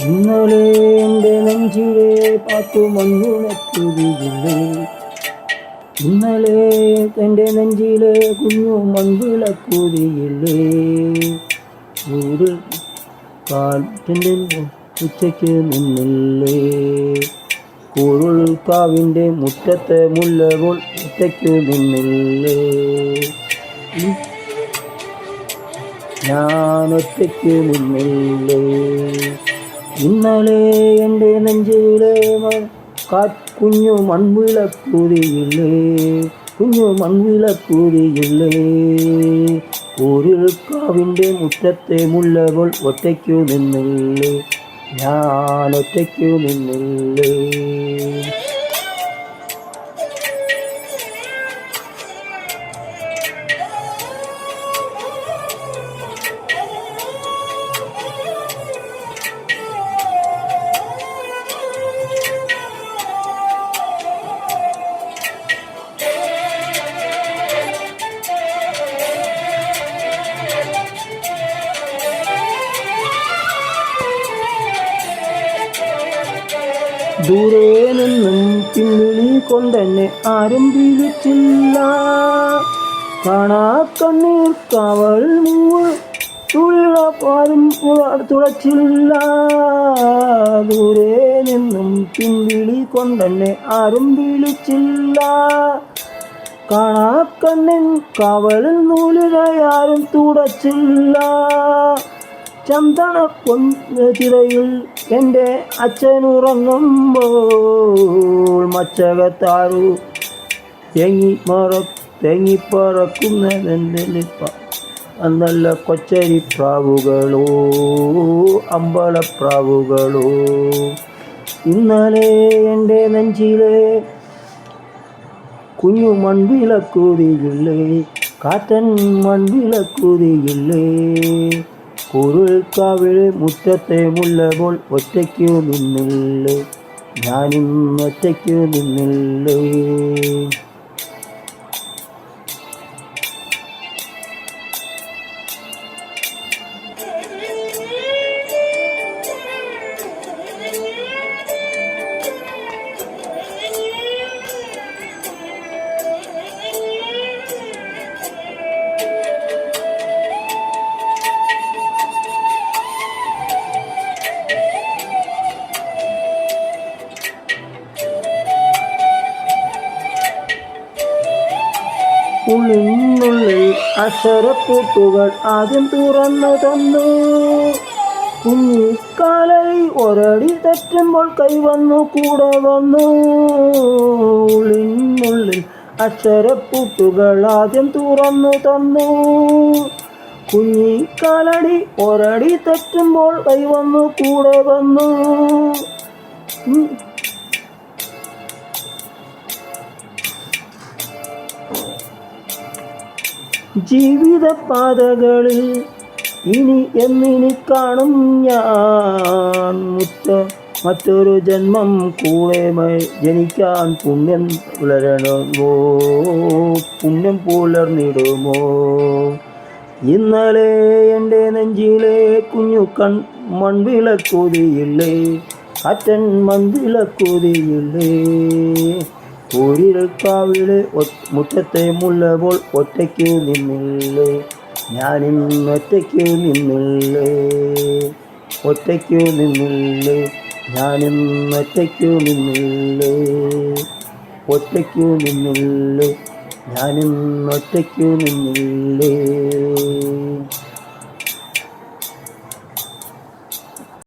ഇന്നലെ എൻ്റെ നെഞ്ചിലെ പാത്തു മഞ്ഞുണക്കുതിയില്ലേ. ഇന്നലെ എൻ്റെ നെഞ്ചിലെ കുഞ്ഞു മൺവിളക്കുതിയില്ലേ. ഒരു കാറ്റിൻ്റെ ഉച്ചയ്ക്ക് നിന്നില്ലേ. കുരുൾക്കാവിൻ്റെ മുറ്റത്തെ മുല്ലകൾ ഒറ്റയ്ക്കു നിന്നില്ലേ. ഞാനൊറ്റയ്ക്ക് നിന്നില്ലേ. ഇന്നലെ എൻ്റെ നെഞ്ചിലെ കുഞ്ഞു മൺവിളക്കുതിയില്ലേ. കുഞ്ഞു മൺവിളക്കുതിയില്ലേ. കുരുൾക്കാവിൻ്റെ മുറ്റത്തെ മുല്ലകൾ ഒറ്റയ്ക്കു നിന്നില്ലേ. ഞാനൊറ്റയ്ക്കു നിന്നില്ലേ. ദൂരെ നിന്നും പിന്നിളി കൊണ്ടെന്നെ ആരും വിളിച്ചില്ല. കാണാ കണ്ണീർ കാവൽ തുഴപ്പാലും തുളച്ചില്ല. ദൂരെ നിന്നും പിൻവിളി കൊണ്ടെന്നെ ആരും വിളിച്ചില്ല. കാണാ കണ്ണിൻ കാവലിൽ നൂലിഴയാരും തുടച്ചില്ല. ചന്ദന ചിറയിൽ എൻ്റെ അച്ഛനുറങ്ങുമ്പോൾ മച്ചകത്താരു തെങ്ങിപ്പറക്കുന്നതെൻ്റെ നല്ല കൊച്ചരി പ്രാവുകളോ അമ്പലപ്രാവുകളോ. ഇന്നലെ എൻ്റെ നെഞ്ചിലെ കുഞ്ഞു മൺവിളക്കുതിയില്ലേ. കാറ്റൻ മൺവിളക്കുതിയില്ലേ. കുരുൾക്കാവിലെ മുറ്റത്തെ മുല്ലകൾ ഒറ്റയ്ക്കു നിന്നില്ലേ. ഞാനും ഒറ്റയ്ക്കു നിന്നില്ലേ. ഉള്ളിനുള്ളിൽ അക്ഷരപ്പൂട്ടുകൾ ആദ്യം തുറന്നു തന്നു. കുഞ്ഞിക്കാലയിൽ ഒരടി തെറ്റുമ്പോൾ കൈവന്നു കൂടെ വന്നു. ഉള്ളിനുള്ളിൽ അക്ഷരപ്പൂട്ടുകൾ ആദ്യം തുറന്നു തന്നു. കുഞ്ഞിക്കാലടി ഒരടി തെറ്റുമ്പോൾ കൈവന്നു കൂടെ വന്നു. ജീവിത പാതകളിൽ ഇനി എന്നിനി കാണും ഞാൻ. മറ്റൊരു ജന്മം കൂടെ ജനിക്കാൻ പുണ്യം പുലർന്നിടുമോ. ഇന്നലെ എൻ്റെ നെഞ്ചിലെ കുഞ്ഞു മൺവിളക്കുതിയില്ലേ. കാറ്റൻ മൺവിളക്കുതിയില്ലേ. കുരുൾക്കാവിലെ മുറ്റത്തെ മുല്ലകൾ ഒറ്റയ്ക്കു നിന്നില്ലേ. ഞാനും ഒറ്റയ്ക്കു നിന്നില്ലേ. ഒറ്റയ്ക്കു നിന്നില്ലേ. ഞാനും ഒറ്റയ്ക്കു നിന്നില്ലേ. ഒറ്റയ്ക്കു നിന്നില്ലേ. ഞാനും ഒറ്റയ്ക്കു നിന്നില്ലേ.